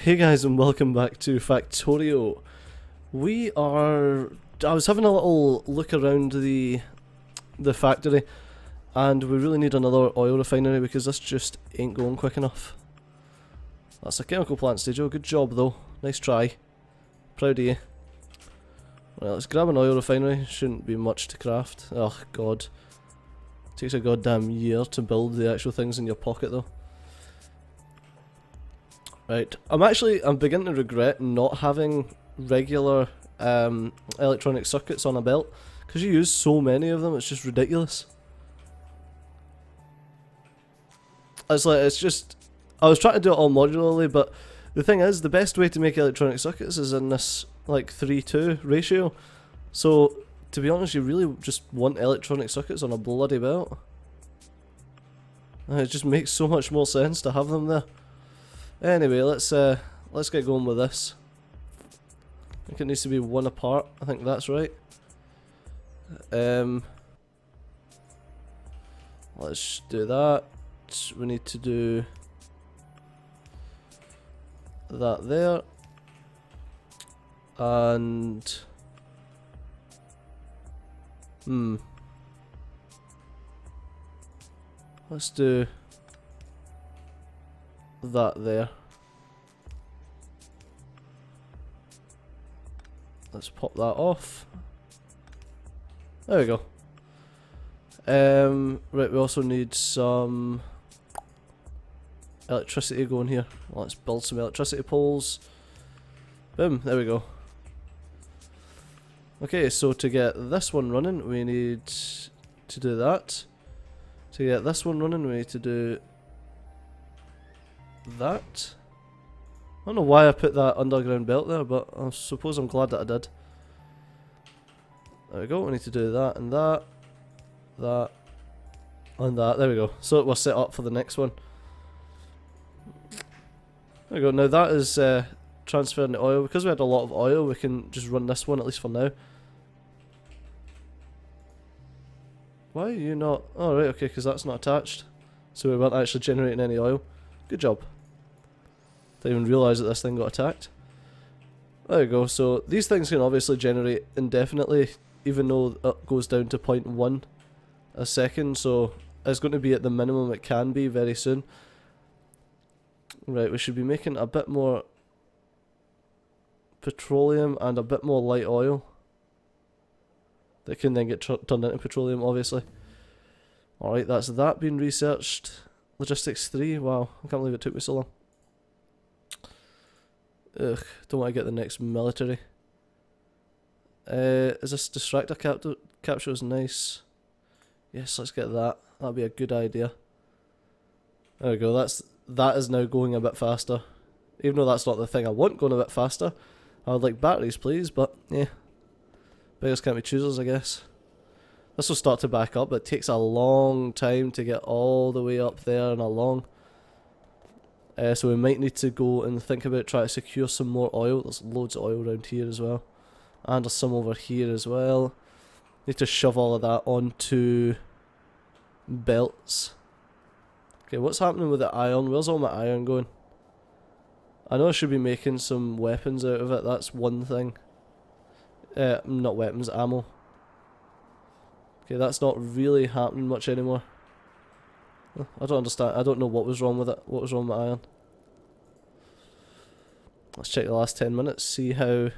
Hey guys, and welcome back to Factorio. I was having a little look around the factory, and we really need another oil refinery because this just ain't going quick enough. That's a chemical plant, Stajo. Good job though. Nice try. Proud of you. Right, let's grab an oil refinery. Shouldn't be much to craft. Oh god. Takes a goddamn year to build the actual things in your pocket though. Right, I'm beginning to regret not having regular electronic circuits on a belt, because you use so many of them, it's just ridiculous. I was trying to do it all modularly, but the thing is, the best way to make electronic circuits is in this, like, 3:2 ratio. So, to be honest, you really just want electronic circuits on a bloody belt. And it just makes so much more sense to have them there. Anyway, let's get going with this. I think it needs to be one apart. I think that's right. Let's do that. We need to do that there, and let's do that there. Let's pop that off. There we go. Right, we also need some electricity going here. Let's build some electricity poles. Boom, there we go. Okay, so to get this one running, we need to do that. To get this one running, we need to do that. I don't know why I put that underground belt there, but I suppose I'm glad that I did. There we go, we need to do that and that, that, and that. There we go. So we're set up for the next one. There we go, now that is transferring the oil. Because we had a lot of oil, we can just run this one, at least for now. Why are you not? Oh right, okay, because that's not attached. So we weren't actually generating any oil. Good job. Didn't even realise that this thing got attacked. There we go, so these things can obviously generate indefinitely, even though it goes down to 0.1 a second, so it's going to be at the minimum it can be very soon. Right, we should be making a bit more petroleum and a bit more light oil that can then get turned into petroleum, obviously. Alright, that's that being researched. Logistics 3, wow, I can't believe it took me so long. Ugh, don't want to get the next military. Is this distractor capture is nice. Yes, let's get that. That'll be a good idea. There we go, that is now going a bit faster. Even though that's not the thing I want going a bit faster. I would like batteries please, but yeah. Beggars can't be choosers, I guess. This will start to back up, but it takes a long time to get all the way up there and along. So we might need to go and think about trying to secure some more oil. There's loads of oil around here as well. And there's some over here as well. Need to shove all of that onto belts. Okay, what's happening with the iron? Where's all my iron going? I know I should be making some weapons out of it, that's one thing. Not weapons, ammo. Okay, that's not really happening much anymore. I don't understand. I don't know what was wrong with it. What was wrong with iron? Let's check the last 10 minutes, see how...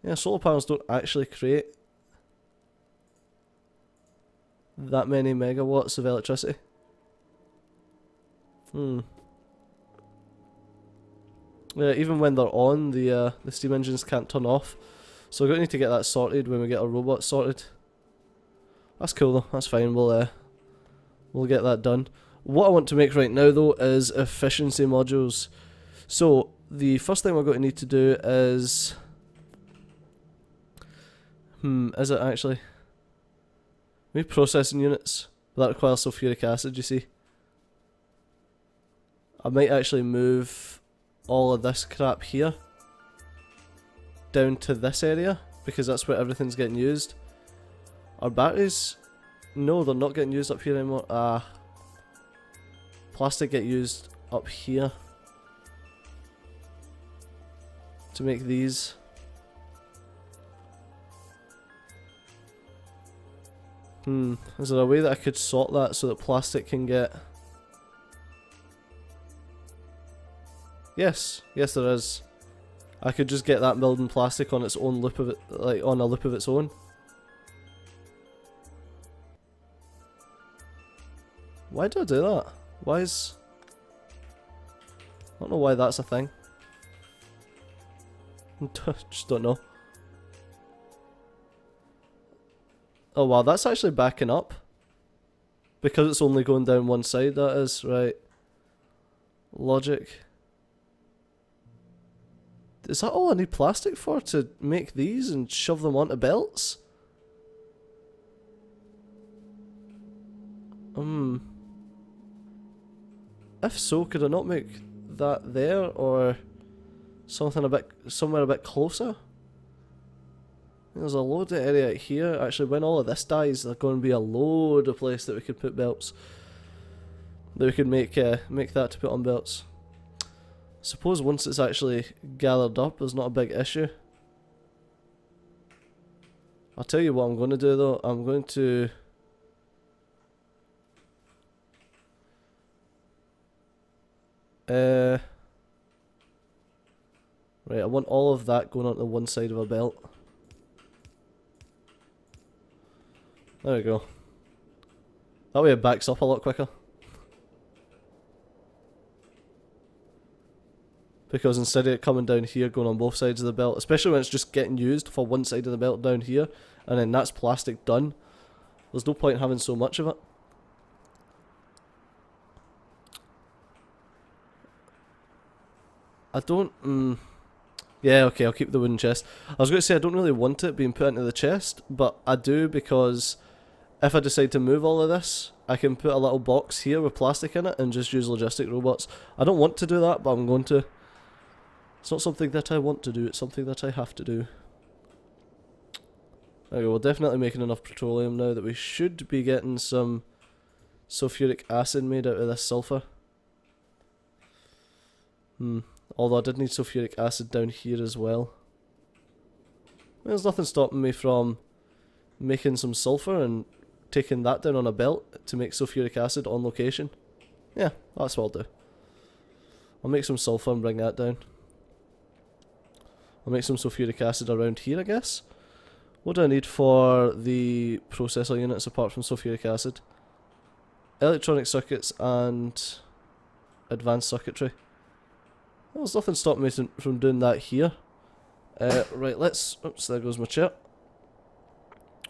Yeah, solar panels don't actually create that many megawatts of electricity. Yeah, even when they're on, the steam engines can't turn off. So we're going to need to get that sorted when we get our robot sorted. That's cool though, that's fine, we'll get that done. What I want to make right now though is efficiency modules. So the first thing we're going to need to do is... is it actually? Maybe processing units. But that requires sulfuric acid, you see. I might actually move all of this crap here down to this area, because that's where everything's getting used. Our batteries... No, they're not getting used up here anymore. Plastic get used up here. to make these. Is there a way that I could sort that so that plastic can get... Yes, yes there is. I could just get that milled in plastic on its own loop of it, like on a loop of its own. Why do I do that? Why is... I don't know why that's a thing. Just don't know. Oh wow, that's actually backing up. Because it's only going down one side, that is, right. Logic. Is that all I need plastic for, to make these and shove them onto belts? If so, could I not make that there, or something somewhere a bit closer? There's a load of area here. Actually, when all of this dies, there's going to be a load of place that we could put belts. That we could make that to put on belts. Suppose once it's actually gathered up, there's not a big issue. I'll tell you what I'm going to do though. I'm going to... Right, I want all of that going onto one side of a belt. There we go. That way it backs up a lot quicker. Because instead of it coming down here, going on both sides of the belt, especially when it's just getting used for one side of the belt down here, and then that's plastic done, there's no point having so much of it. I don't... Yeah, okay, I'll keep the wooden chest. I was going to say I don't really want it being put into the chest, but I do because if I decide to move all of this, I can put a little box here with plastic in it and just use logistic robots. I don't want to do that, but I'm going to. It's not something that I want to do, it's something that I have to do. Okay, we're definitely making enough petroleum now that we should be getting some sulfuric acid made out of this sulfur. Although I did need sulfuric acid down here as well. There's nothing stopping me from making some sulfur and taking that down on a belt to make sulfuric acid on location. Yeah, that's what I'll do. I'll make some sulfur and bring that down. I'll make some sulfuric acid around here, I guess. What do I need for the processor units apart from sulfuric acid? Electronic circuits and advanced circuitry. Well, there's nothing stopping me from doing that here. Right, let's... Oops, there goes my chair.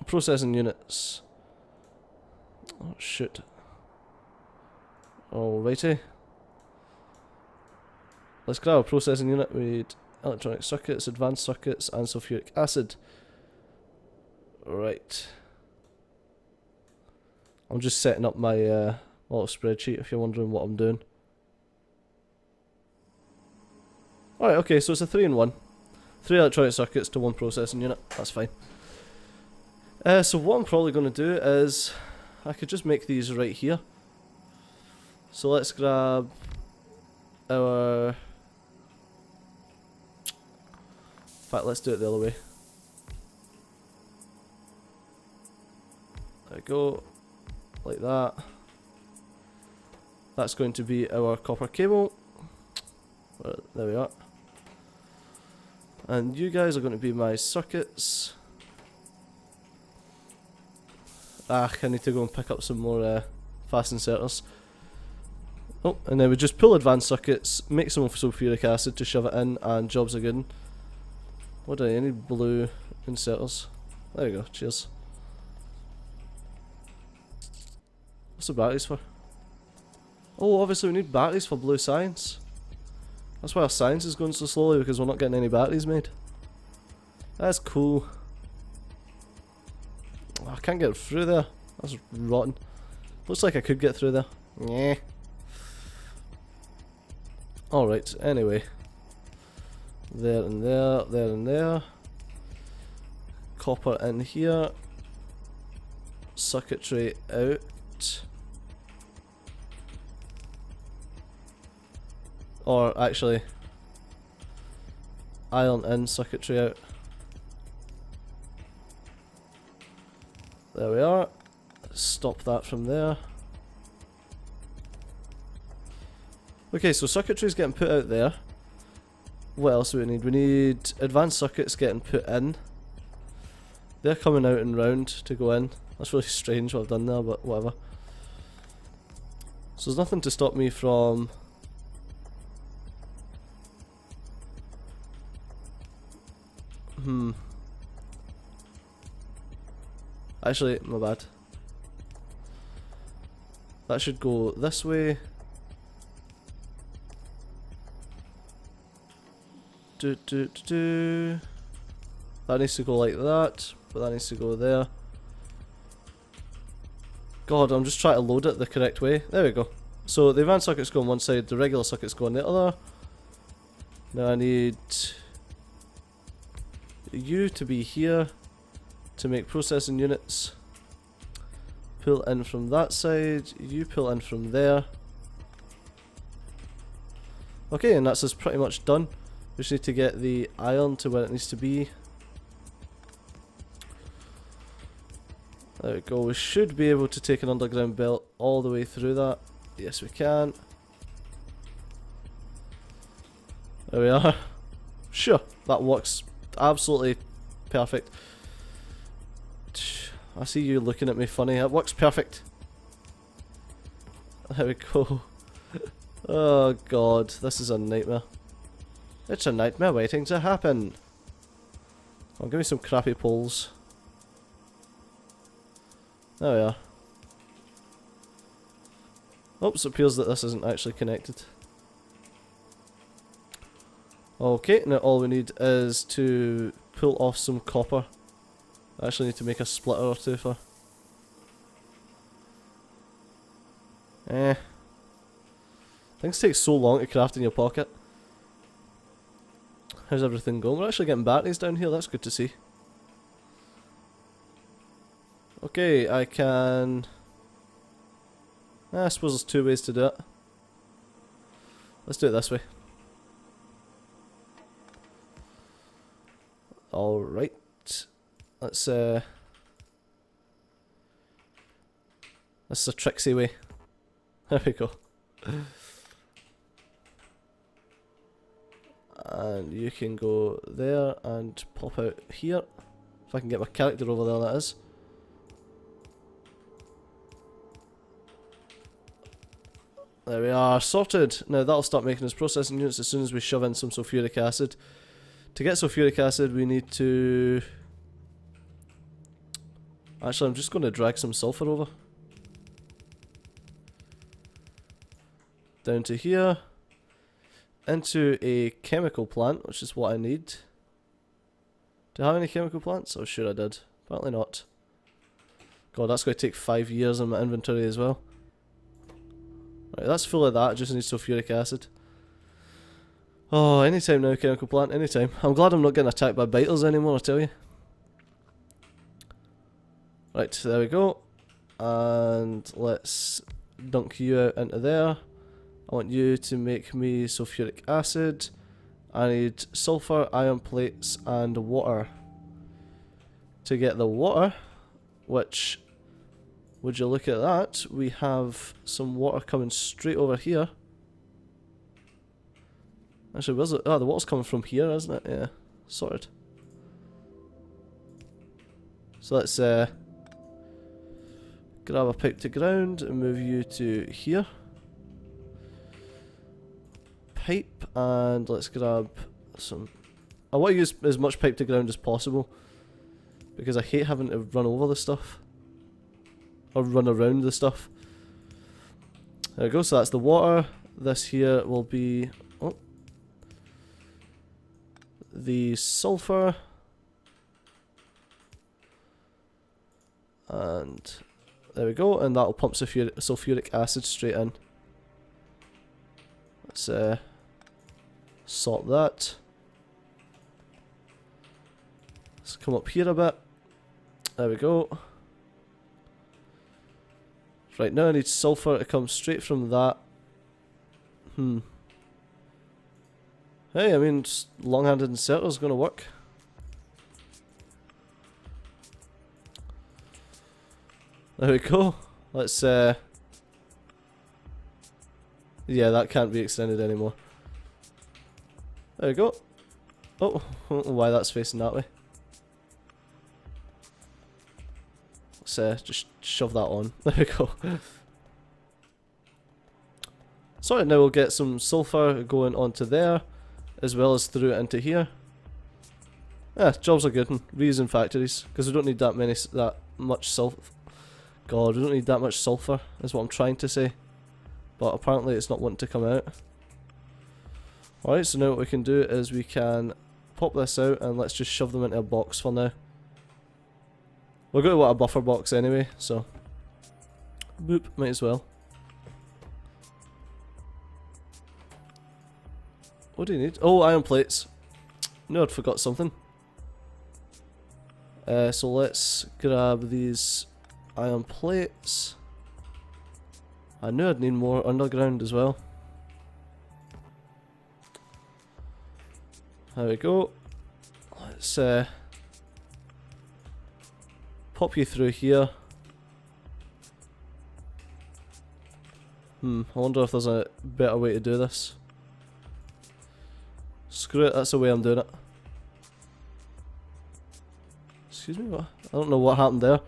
Processing units. Oh, shit. Alrighty. Let's grab a processing unit. We need electronic circuits, advanced circuits, and sulfuric acid. Right. I'm just setting up my little spreadsheet if you're wondering what I'm doing. Alright, okay, so it's a 3-in-1. 3 electronic circuits to 1 processing unit. That's fine. So what I'm probably going to do is... I could just make these right here. So let's grab our... In fact, let's do it the other way. There we go. Like that. That's going to be our copper cable. There we are. And you guys are going to be my circuits. I need to go and pick up some more fast inserters. Oh, and then we just pull advanced circuits, make some sulfuric acid to shove it in, and jobs are good. What do I need? Blue inserters. There we go, cheers. What's the batteries for? Oh, obviously we need batteries for blue science. That's why our science is going so slowly, because we're not getting any batteries made. That's cool. Oh, I can't get through there. That's rotten. Looks like I could get through there. Yeah. Alright, anyway. There and there, there and there. Copper in here. Circuitry out. Or actually, iron in circuitry out. There we are. Stop that from there. Okay, so circuitry is getting put out there. What else do we need? We need advanced circuits getting put in. They're coming out and round to go in. That's really strange what I've done there, but whatever. So there's nothing to stop me from... Actually, my bad. That should go this way. That needs to go like that, but that needs to go there. God, I'm just trying to load it the correct way. There we go. So the advanced circuits go on one side, the regular circuits go on the other. Now I need you to be here to make processing units. Pull in from that side, you pull in from there. Okay, and that's us pretty much done. We just need to get the iron to where it needs to be. There we go, we should be able to take an underground belt all the way through that. Yes we can. There we are. Sure, that works absolutely perfect. I see you looking at me funny, that works perfect. There we go. Oh god, this is a nightmare. It's a nightmare waiting to happen. Oh, give me some crappy poles. There we are. Oops, it appears that this isn't actually connected. Okay, now all we need is to pull off some copper. I actually need to make a splitter or two for. Things take so long to craft in your pocket. How's everything going? We're actually getting batteries down here, that's good to see. Okay, I can... I suppose there's two ways to do it. Let's do it this way. Alright. Let's this is a tricksy way. There we go. And you can go there and pop out here. If I can get my character over there, that is. There we are, sorted. Now that'll start making us processing units as soon as we shove in some sulfuric acid. To get sulfuric acid we need to... Actually, I'm just going to drag some sulfur over. Down to here. Into a chemical plant, which is what I need. Do I have any chemical plants? Oh, sure I did. Apparently not. God, that's going to take 5 years in my inventory as well. Right, that's full of that, just needs sulfuric acid. Oh, anytime now, chemical plant, anytime. I'm glad I'm not getting attacked by biters anymore, I tell you. Right, there we go. And let's dunk you out into there. I want you to make me sulfuric acid. I need sulfur, iron plates, and water. To get the water, which, would you look at that, we have some water coming straight over here. Actually, where's it? Oh, the water's coming from here, isn't it? Yeah, sorted. So let's grab a pipe to ground and move you to here. Pipe, and let's grab some... I want to use as much pipe to ground as possible, because I hate having to run over the stuff. Or run around the stuff. There we go, so that's the water. This here will be... Oh, the sulfur. And there we go, and that'll pump sulfuric acid straight in. Let's sort that. Let's come up here a bit. There we go. Right, now I need sulfur to come straight from that. Hey, I mean, long-handed inserter is going to work. There we go. Let's, yeah, that can't be extended anymore. There we go. Oh, I don't know why that's facing that way. Let's just shove that on. There we go. So now we'll get some sulfur going onto there, as well as through it into here. Yeah, jobs are good in reusing factories, because we don't need that much sulfur. God, we don't need that much sulfur, is what I'm trying to say. But apparently it's not wanting to come out. Alright, so now what we can do is we can pop this out and let's just shove them into a box for now. We're going to want a buffer box anyway, so boop, might as well. What do you need? Oh, iron plates. No, I'd forgot something. So let's grab these iron plates. I knew I'd need more underground as well. There we go. Let's pop you through here. I wonder if there's a better way to do this. Screw it, that's the way I'm doing it. Excuse me, what? I don't know what happened there.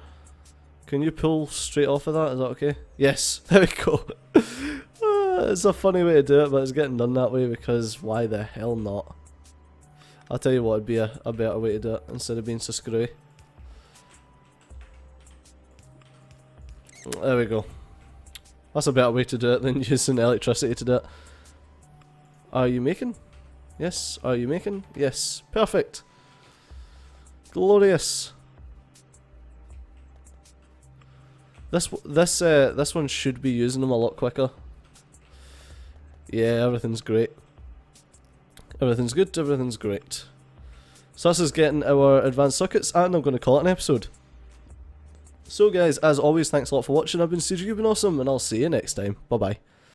Can you pull straight off of that? Is that okay? Yes, there we go. It's a funny way to do it, but it's getting done that way because why the hell not? I'll tell you what would be a better way to do it instead of being so screwy. There we go. That's a better way to do it than using electricity to do it. Are you making? Yes. Are you making? Yes. Perfect. Glorious. This one should be using them a lot quicker. Yeah, everything's great. Everything's good, everything's great. So this is getting our advanced circuits, and I'm going to call it an episode. So guys, as always, thanks a lot for watching. I've been CJ, you've been awesome, and I'll see you next time. Bye bye.